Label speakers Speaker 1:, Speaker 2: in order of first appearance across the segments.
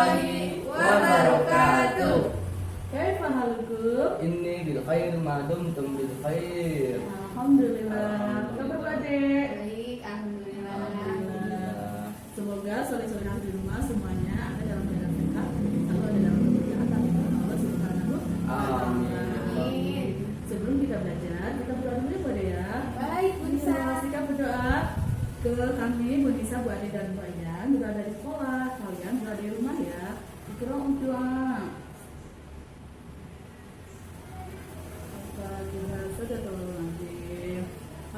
Speaker 1: warahmatullahi wabarakatuh.
Speaker 2: Kaifa halukum?
Speaker 1: Inni bil khair ma dumtum bil khair.
Speaker 2: Alhamdulillah. Kabar adik?
Speaker 3: Baik, alhamdulillah.
Speaker 2: Alhamdulillah. Semoga sore-sore di rumah semuanya ada dalam keadaan sehat, selalu ada dalam keberkahan Allah Subhanahu wa Ta'ala.
Speaker 3: Amin.
Speaker 2: Sebelum kita belajar, kita berdoa dulu ya, Bu Ade ya.
Speaker 3: Baik, Bu Nisa.
Speaker 2: Sikap berdoa ke kami, Bu Nisa, Bu Ade dan Bu Ayan, berada di sekolah, kalian berada di rumah ya. Ikra doa.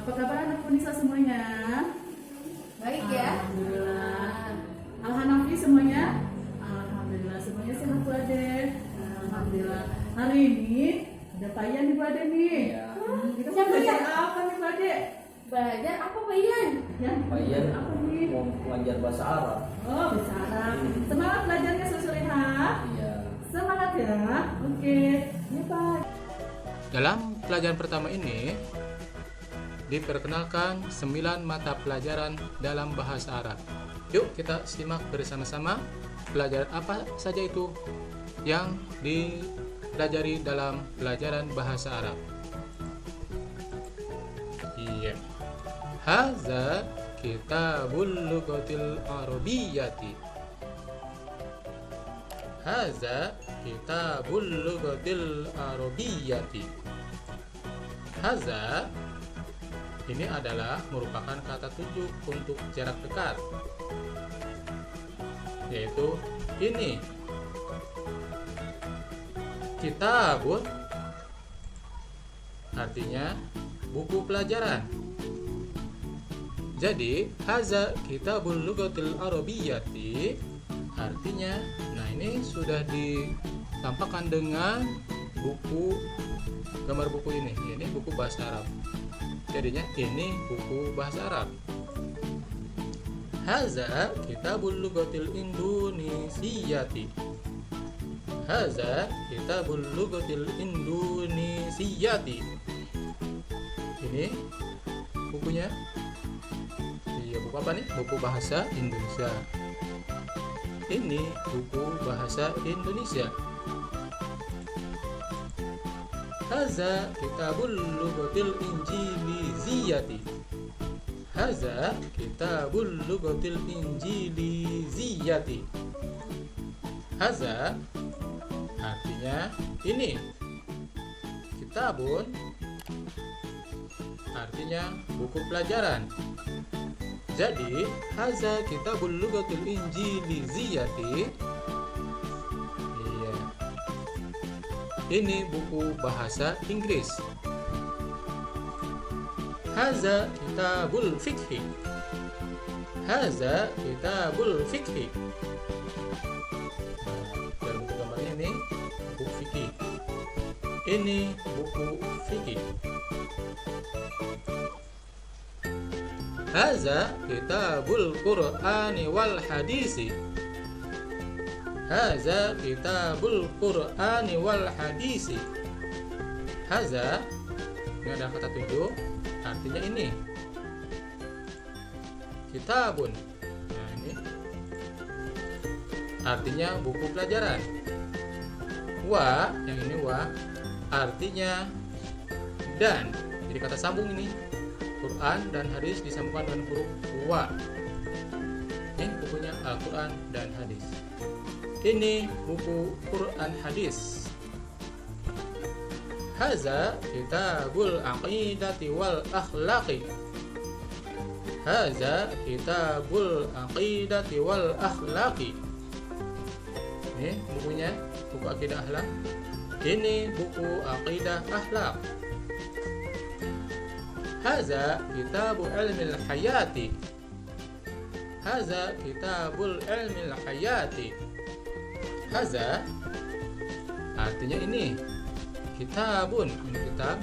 Speaker 2: Apa kabar anak Bu Nisa semuanya?
Speaker 3: Baik ya.
Speaker 2: Alhamdulillah. Al-Hanafi semuanya? Alhamdulillah semuanya sehat Bu Ade. Alhamdulillah. Hari ini ada Payan nih Bu Ade nih.
Speaker 1: Iya.
Speaker 2: Kita mau
Speaker 3: Siapa
Speaker 2: belajar
Speaker 3: ya?
Speaker 2: apa nih Bu Ade?
Speaker 3: Belajar apa, Pak Ian?
Speaker 2: Ya,
Speaker 1: Payan
Speaker 2: apa nih?
Speaker 1: mau belajar bahasa Arab.
Speaker 2: Oh, bahasa Arab. Semangat belajarnya Susuliha.
Speaker 1: Iya.
Speaker 2: Semangat ya. Oke. Ya Pak.
Speaker 4: Dalam pelajaran pertama ini diperkenalkan 9 mata pelajaran dalam bahasa Arab. Yuk kita simak bersama-sama pelajaran apa saja itu yang dipelajari dalam pelajaran bahasa Arab. Iya. Haza kitabul lughatil arabiyyati. Haza kitabul lughatil arabiyyati. Haza ini adalah merupakan kata tujuh untuk jarak dekat, yaitu ini. Kitabun artinya buku pelajaran. Jadi haza kitabul lughatil arabiyyati artinya, nah ini sudah ditampakkan dengan buku, gambar buku ini buku bahasa Arab. Jadinya ini buku bahasa Arab. Haza kitabul lughatil indonesiyyati. Haza kitabul lughatil indonesiyyati. Ini bukunya. Iya, buku apa nih? Buku bahasa Indonesia. Ini buku bahasa Indonesia. Haza kitabul lughatil injiliziyyati. Haza kitabul lughatil injiliziyyati. Haza artinya ini. Kitabun artinya buku pelajaran. Jadi haza kitabul lughatil injiliziyyati. Ini buku bahasa Inggris. Haza kitabul fikhi. Haza kitabul fikhi. Dan bentuk gambarnya ini buku fikih. Ini buku fikih. Haza kitabul Qur'ani wal hadisi. Haza kitabul Qur'ani wal hadisi. Haza ini ada kata tujuh, artinya ini. Kitabun, nah ini artinya buku pelajaran. Wa, yang ini wa, artinya dan. Jadi kata sambung ini, Quran dan hadis disambungkan dengan huruf wa. Ini bukunya Al-Quran dan hadis. Ini buku Quran hadis. Haza kitabul aqidati wal akhlaqi. Haza kitabul aqidati wal akhlaqi. Ini bukunya, buku akidah akhlak. Ini buku akidah akhlak. Haza kitabul ilmil hayati. Haza kitabul ilmil hayati. Haza artinya ini. Kitabun, ini kitab,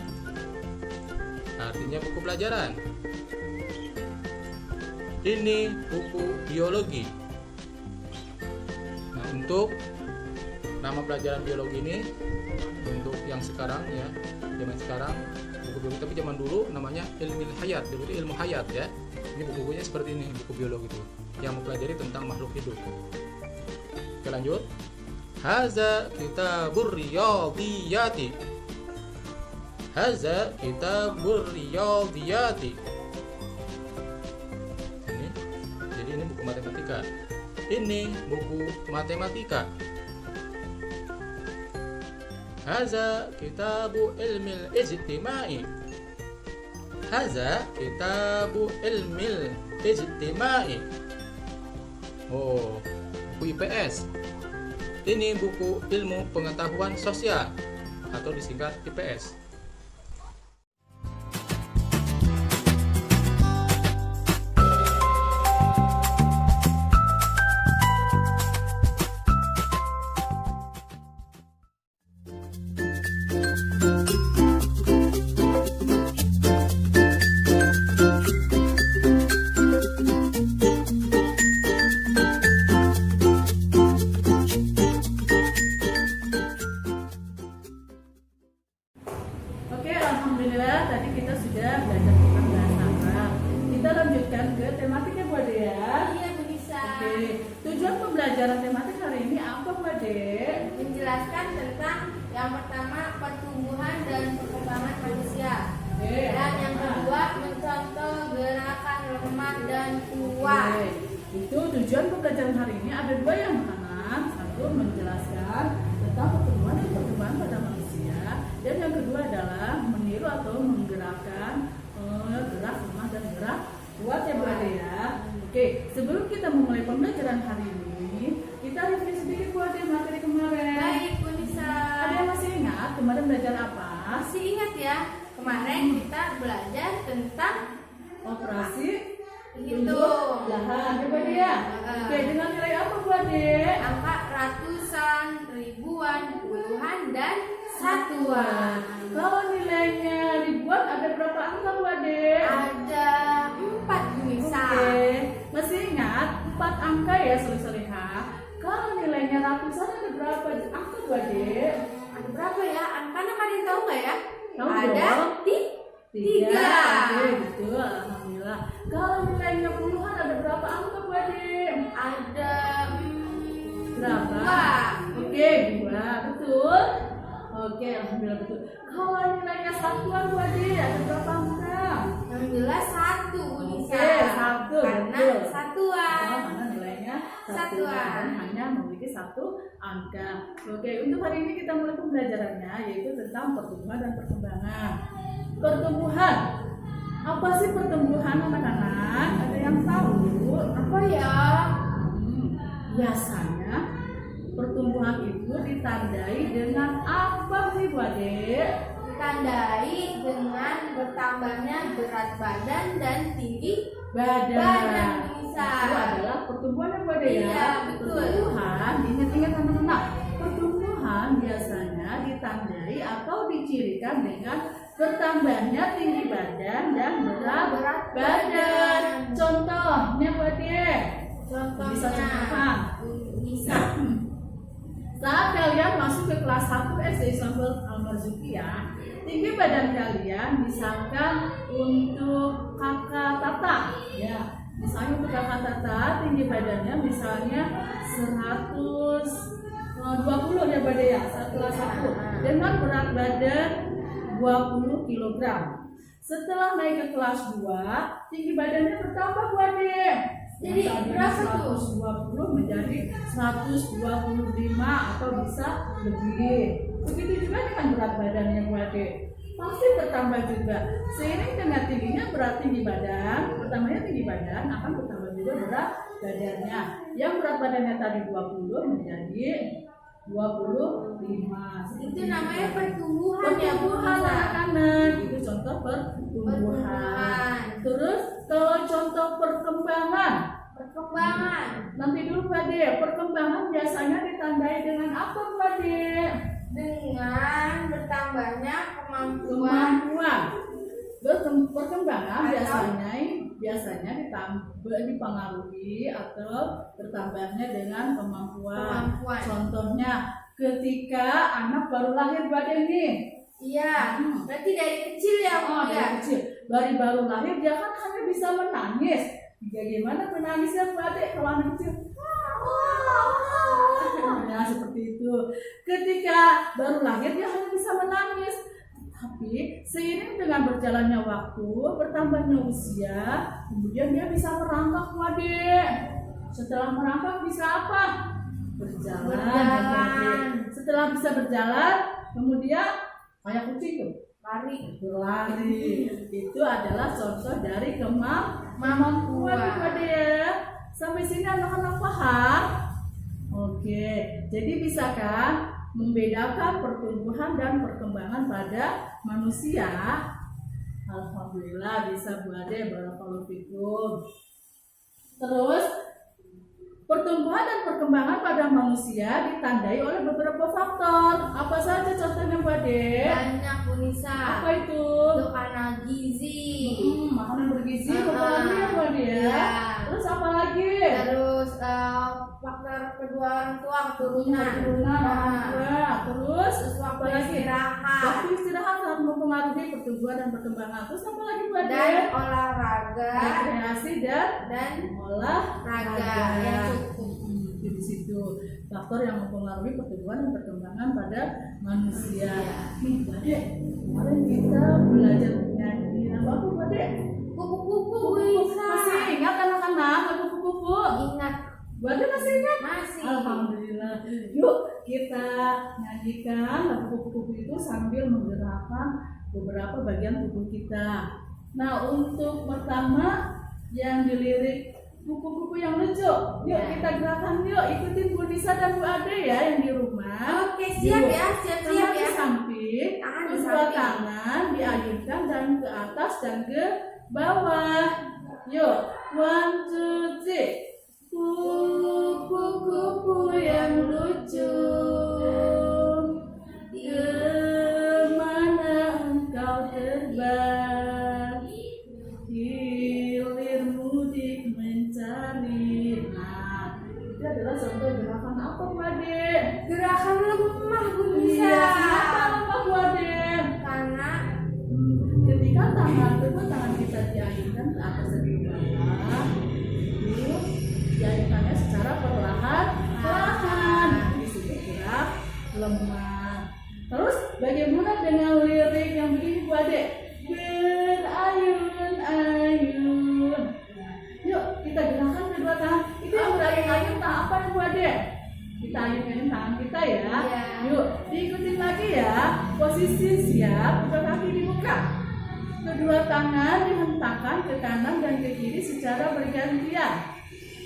Speaker 4: artinya buku pelajaran. Ini buku biologi. Nah, untuk nama pelajaran biologi ini, untuk yang sekarang ya, zaman sekarang buku biologi, tapi zaman dulu namanya ilmu hayat, jadi ilmu hayat ya. Ini buku-bukunya seperti ini, buku biologi itu yang mempelajari tentang makhluk hidup. Oke, lanjut. Haza kitabur riyadiyati. Haza kitabur riyadiyati. Ini. Jadi ini buku matematika. Ini buku matematika. Haza kitabu ilmil ijtimai. Haza kitabu ilmil ijtimai. Oh, buku IPS. Ini buku ilmu pengetahuan sosial atau disingkat IPS.
Speaker 2: Oke, alhamdulillah tadi kita sudah belajar tentang bahasa Arab. Kita lanjutkan ke tematiknya Bu Ade ya.
Speaker 3: Iya, Bu Nisa.
Speaker 2: Oke, tujuan pembelajaran tematik hari ini apa Bu Ade?
Speaker 3: Menjelaskan tentang yang pertama pertumbuhan dan perkembangan manusia.
Speaker 2: Oke,
Speaker 3: Dan yang kedua mencontoh gerakan lemah dan kuat.
Speaker 2: Oke, itu tujuan pembelajaran hari ini ada dua yang anak. Satu menjelaskan tentang pertumbuhan dan perkembangan pada manusia, dan yang kedua adalah meniru atau menggerakkan gerak lemah dan gerak kuat ya Bu Ade ya. Oke, sebelum kita memulai pembelajaran hari ini, kita review sedikit Bu Ade materi kemarin.
Speaker 3: Baik, Bu Nisa.
Speaker 2: Ada yang masih ingat kemarin belajar apa?
Speaker 3: Masih ingat ya, kemarin kita belajar tentang
Speaker 2: Operasi
Speaker 3: hitung
Speaker 2: lahan ya Bu Ade ya. Oke, dengan nilai apa Bu Ade?
Speaker 3: angka ratusan, ribuan, puluhan, dan satuan.
Speaker 2: Kalau nilainya ribuan ada berapa angka Bu Ade?
Speaker 3: Ada 4, Bu Nisa.
Speaker 2: Oke, masih ingat 4 angka ya soleh-soleha. Kalau nilainya ratusan ada berapa angka Bu Ade?
Speaker 3: Ada berapa ya? Angkanya kalian tahu nggak ya?
Speaker 2: Tahu
Speaker 3: Ada
Speaker 2: dong.
Speaker 3: 3.
Speaker 2: Oke, betul, alhamdulillah. Kalau nilainya puluhan ada berapa angka Bu Ade?
Speaker 3: Ada
Speaker 2: Berapa?
Speaker 3: 2.
Speaker 2: Oke, 2, betul. Oke, alhamdulillah betul. Kalau nilainya satuan Bu Ade ada berapa angka?
Speaker 3: Alhamdulillah 1, Bu Nisa.
Speaker 2: Oke, 1,
Speaker 3: Karena
Speaker 2: betul.
Speaker 3: satuan.
Speaker 2: Karena nilainya
Speaker 3: Satuan.
Speaker 2: dan hanya memiliki 1 angka. Oke, untuk hari ini kita mulai pembelajarannya yaitu tentang pertumbuhan dan perkembangan. Pertumbuhan. Apa sih pertumbuhan anak-anak? Ada yang tahu?
Speaker 3: Apa ya?
Speaker 2: Biasanya pertumbuhan itu ditandai dengan apa sih Bu Ade?
Speaker 3: Ditandai dengan bertambahnya berat badan dan tinggi
Speaker 2: Badan.
Speaker 3: badan, Bu Nisa.
Speaker 2: Itu adalah pertumbuhan ya Bu Ade ya.
Speaker 3: Iya, betul.
Speaker 2: Pertumbuhan, ingat-ingat teman-teman. Pertumbuhan biasanya ditandai atau dicirikan dengan bertambahnya tinggi badan dan berat
Speaker 3: Berat
Speaker 2: badan. Contohnya Bu Ade.
Speaker 3: Contohnya
Speaker 2: Bisa contohkan.
Speaker 3: Bisa.
Speaker 2: Saat kalian masuk ke kelas 1 SD Islam Al-Marzuki ya, tinggi badan kalian misalkan untuk kakak Tata ya, misalnya untuk kakak Tata tinggi badannya misalnya 120 ya Bade ya, saat kelas 1 dengan berat badan 20 kg. Setelah naik ke kelas 2, tinggi badannya bertambah Bu Ade.
Speaker 3: Jadi berapa tuh?
Speaker 2: 120 menjadi 125 atau bisa lebih. Begitu juga dengan berat badannya Bu Ade. Pasti bertambah juga. Seiring dengan tingginya tinggi badan, bertambahnya tinggi badan akan bertambah juga berat badannya. Yang berat badannya tadi 20 menjadi 25.
Speaker 3: Itu namanya pertumbuhan ya, Bu
Speaker 2: Pertumbuhan
Speaker 3: Nisa.
Speaker 2: anak-anak. Itu contoh pertumbuhan. Terus kalau contoh perkembangan. Nanti dulu Bu Ade, perkembangan biasanya ditandai dengan apa Bu Ade?
Speaker 3: Dengan bertambahnya kemampuan.
Speaker 2: Perkembangan biasanya dipengaruhi atau bertambahnya dengan kemampuan. Contohnya ketika anak baru lahir Bu Ade nih.
Speaker 3: Iya, berarti dari kecil ya, Bu ya.
Speaker 2: Dari kecil. Baru lahir dia kan hanya bisa menangis. Bagaimana menangisnya Bu Ade kalau anak kecil? gitu. Ketika baru lahir dia hanya bisa menangis. Tapi seiring dengan berjalannya waktu, bertambahnya usia, kemudian dia bisa merangkak, Adik. Setelah merangkak bisa apa? Berjalan. Setelah bisa berjalan, kemudian kayak kucing tuh, berlari. Itu adalah contoh dari kemampuan Adik ya. Sampai sini anak-anak paham? Oke, jadi bisa kan membedakan pertumbuhan dan perkembangan pada manusia? Alhamdulillah bisa Bu Ade, barakallahu fikum. Terus pertumbuhan dan perkembangan pada manusia ditandai oleh beberapa faktor. Apa saja contohnya Bu Ade?
Speaker 3: Banyak Bu Nisa.
Speaker 2: Apa itu?
Speaker 3: Makanan gizi.
Speaker 2: Makanan bergizi, mempengaruhi ya Bu Ade ya.
Speaker 3: Iya.
Speaker 2: Terus apa lagi?
Speaker 3: Terus faktor kedua orang tua, keturunan.
Speaker 2: Terus
Speaker 3: waktu
Speaker 2: apa lagi?
Speaker 3: istirahat.
Speaker 2: Waktu istirahat sangat mempengaruhi pertumbuhan dan perkembangan. Terus apa lagi Bu Ade?
Speaker 3: Dan olahraga.
Speaker 2: Rekreasi dan
Speaker 3: olahraga yang cukup.
Speaker 2: Di situ faktor yang mempengaruhi pertumbuhan dan perkembangan pada manusia. Nih Bu Ade, kemarin kita belajar nyanyi apa Bu Ade?
Speaker 3: Kupu-kupu bisa.
Speaker 2: Masih ingat anak-anak lagu kupu-kupu?
Speaker 3: Ingat.
Speaker 2: Bu Ade masih ingat?
Speaker 3: Masih.
Speaker 2: Alhamdulillah. Yuk kita nyanyikan lagu kupu-kupu itu sambil menggerakkan beberapa bagian tubuh kita. Nah, untuk pertama yang dilirik kupu-kupu yang lucu. Yuk kita gerakan yuk, ikutin Bu Nisa dan Bu Ade ya yang di rumah.
Speaker 3: Oke, siap ya, siap
Speaker 2: Tangan di
Speaker 3: ya.
Speaker 2: samping,
Speaker 3: Tangan di
Speaker 2: kedua
Speaker 3: samping.
Speaker 2: tangan diayunkan dan ke atas dan ke bawah. Yuk, 1, 2, 3. Kupu-kupu yang lucu, kemana engkau terbang? Hilir mudik mencari. Nah, itu adalah contoh gerakan apa Bu Ade?
Speaker 3: Gerakan lemah Bu Nisa.
Speaker 2: Iya, kenapa lemah Bu Ade?
Speaker 3: Karena
Speaker 2: Ketika kedua tangan kita diayunkan ke atas dan ke bawah, itu diayunkannya secara perlahan-lahan. Disebut gerak lemah. Terus bagaimana dengan lirik yang begini Bu Ade? Berayun-ayun. Yuk kita gerakan kedua tangan. Itu yang berayun-ayun tangan apa ya Bu Ade? Kita ayun-ayun tangan kita ya.
Speaker 3: Iya.
Speaker 2: Yuk diikutin lagi ya. Posisi siap, kedua kaki dibuka. Kedua tangan dihentakkan ke kanan dan ke kiri secara bergantian.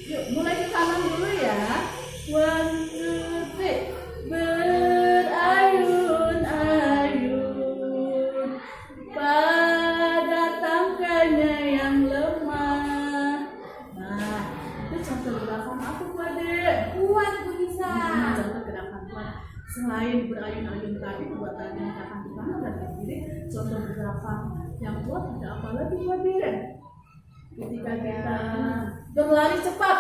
Speaker 2: Yuk mulai ke kanan dulu ya. 1, 2, 3. Berayun-ayun pada tangkanya yang lemah. Nah, itu contoh gerakan apa Bu Ade?
Speaker 3: kuat Bu Nisa.
Speaker 2: Contoh gerakan kuat. Selain berayun-ayun tadi, kedua tangan dihentakkan ke kanan dan ke kiri. Contoh gerakan yang kuat ada apa lagi Bu Ade? Ketika kita berlari cepat,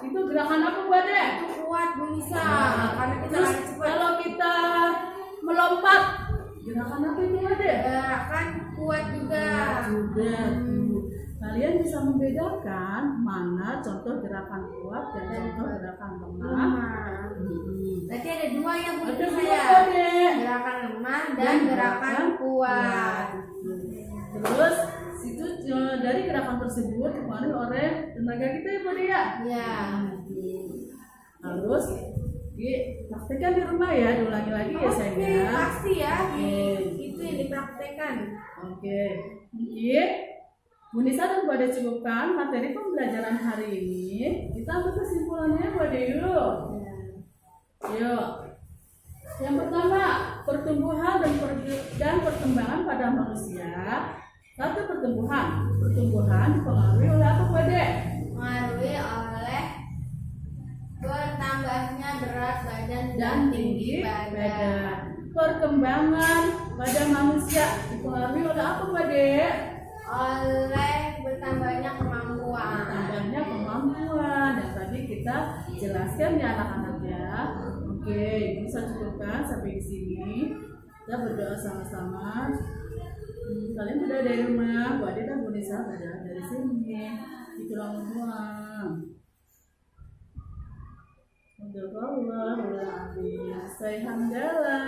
Speaker 2: itu gerakan apa Bu Ade?
Speaker 3: Itu kuat Bu Nisa. Karena kita
Speaker 2: Terus
Speaker 3: lari cepat.
Speaker 2: kalau kita melompat, gerakan apa itu Bu Ade?
Speaker 3: Kan kuat juga.
Speaker 2: Juga tuh. Kalian bisa membedakan mana contoh gerakan kuat dan contoh gerakan lemah.
Speaker 3: Berarti ada dua ya Bu
Speaker 2: Ada
Speaker 3: Nisa
Speaker 2: dua
Speaker 3: ya.
Speaker 2: Bu Ade.
Speaker 3: Gerakan lemah dan gerakan kuat.
Speaker 2: Terus situ dari gerakan tersebut dipengaruhi oleh tenaga kita ya Bu Ade ya.
Speaker 3: Ya.
Speaker 2: Terus praktekkan di rumah ya, diulangi lagi ya sayang
Speaker 3: Oke,
Speaker 2: ya.
Speaker 3: pasti ya.
Speaker 2: Oke.
Speaker 3: Itu yang dipraktekkan.
Speaker 2: Oke, mungkin Bu Nisa dan Bu Ade cukupkan materi pembelajaran hari ini. Kita ambil kesimpulannya Bu Ade yuk. Yuk. Yang pertama, pertumbuhan dan perkembangan pada manusia. Satu, pertumbuhan. Pertumbuhan dipengaruhi oleh apa Bu Ade?
Speaker 3: Dipengaruhi oleh bertambahnya berat badan
Speaker 2: Dan tinggi badan. Perkembangan pada manusia dipengaruhi oleh apa Bu Ade?
Speaker 3: Oleh bertambahnya kemampuan.
Speaker 2: Tambahnya kemampuan. Dan tadi kita jelaskan ya anak-anak ya. Oke, bisa cukupkan sampai di sini. Kita berdoa sama-sama. Kalian sudah dari rumah, Bu Ade dan Bu Nisa sudah dari sini. Di tulang rumah. Sadaqallahul azim. Say hamdalah.